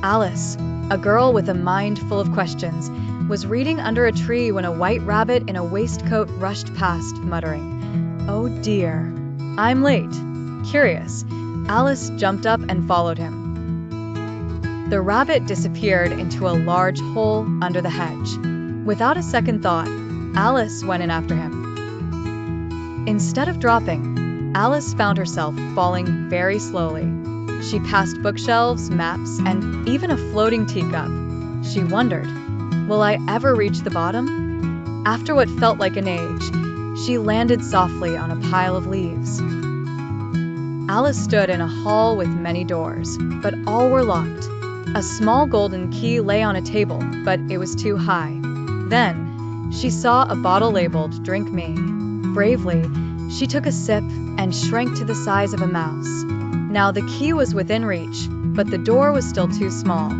Alice, a girl with a mind full of questions, was reading under a tree when a white rabbit in a waistcoat rushed past, muttering, "Oh dear, I'm late." Curious, Alice jumped up and followed him. The rabbit disappeared into a large hole under the hedge. Without a second thought, Alice went in after him. Instead of dropping, Alice found herself falling very slowly. She passed bookshelves, maps, and even a floating teacup. She wondered, will I ever reach the bottom? After what felt like an age, she landed softly on a pile of leaves. Alice stood in a hall with many doors, but all were locked. A small golden key lay on a table, but it was too high. Then, she saw a bottle labeled "Drink Me." Bravely, she took a sip and shrank to the size of a mouse. Now the key was within reach, but the door was still too small.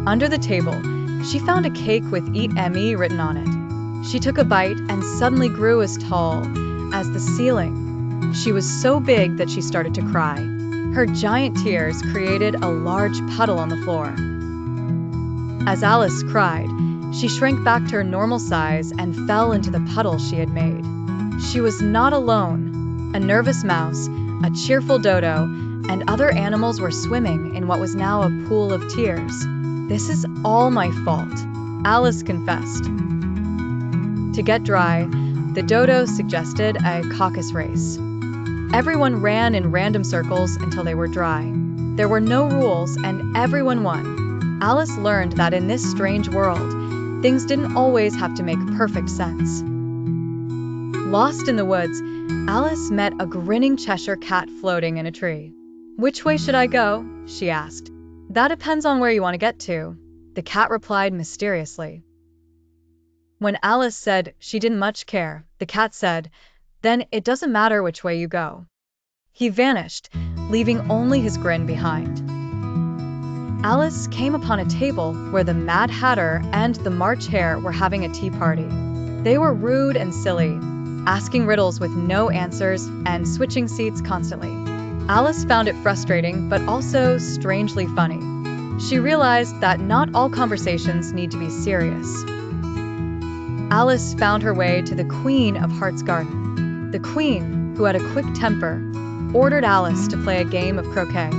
Under the table, she found a cake with "Eat Me" written on it. She took a bite and suddenly grew as tall as the ceiling. She was so big that she started to cry. Her giant tears created a large puddle on the floor. As Alice cried, she shrank back to her normal size and fell into the puddle she had made. She was not alone. A nervous mouse, a cheerful dodo, and other animals were swimming in what was now a pool of tears. "This is all my fault," Alice confessed. To get dry, the dodo suggested a caucus race. Everyone ran in random circles until they were dry. There were no rules, and everyone won. Alice learned that in this strange world, things didn't always have to make perfect sense. Lost in the woods, Alice met a grinning Cheshire Cat floating in a tree. "Which way should I go?" she asked. "That depends on where you want to get to," the cat replied mysteriously. When Alice said she didn't much care, the cat said, "Then it doesn't matter which way you go." He vanished, leaving only his grin behind. Alice came upon a table where the Mad Hatter and the March Hare were having a tea party. They were rude and silly, asking riddles with no answers and switching seats constantly. Alice found it frustrating but also strangely funny. She realized that not all conversations need to be serious. Alice found her way to the Queen of Heart's garden. The Queen, who had a quick temper, ordered Alice to play a game of croquet.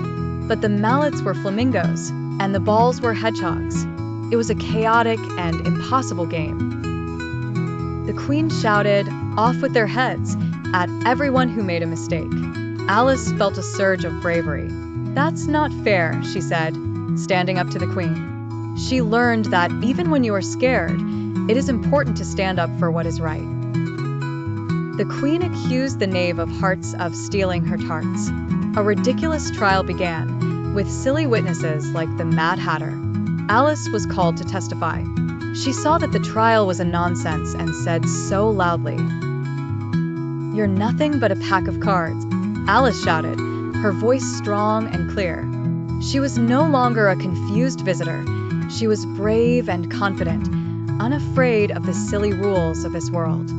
But the mallets were flamingos, and the balls were hedgehogs. It was a chaotic and impossible game. The Queen shouted, "Off with their heads," at everyone who made a mistake. Alice felt a surge of bravery. "That's not fair," she said, standing up to the Queen. She learned that even when you are scared, it is important to stand up for what is right. The Queen accused the Knave of Hearts of stealing her tarts. A ridiculous trial began, with silly witnesses like the Mad Hatter. Alice was called to testify. She saw that the trial was a nonsense and said so loudly, "You're nothing but a pack of cards," Alice shouted, her voice strong and clear. She was no longer a confused visitor. She was brave and confident, unafraid of the silly rules of this world.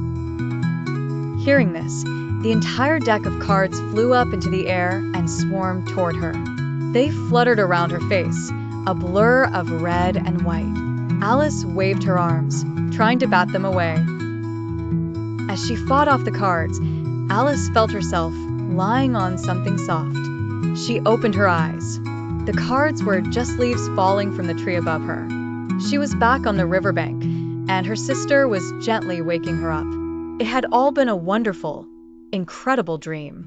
Hearing this, the entire deck of cards flew up into the air and swarmed toward her. They fluttered around her face, a blur of red and white. Alice waved her arms, trying to bat them away. As she fought off the cards, Alice felt herself lying on something soft. She opened her eyes. The cards were just leaves falling from the tree above her. She was back on the riverbank, and her sister was gently waking her up. It had all been a wonderful, incredible dream.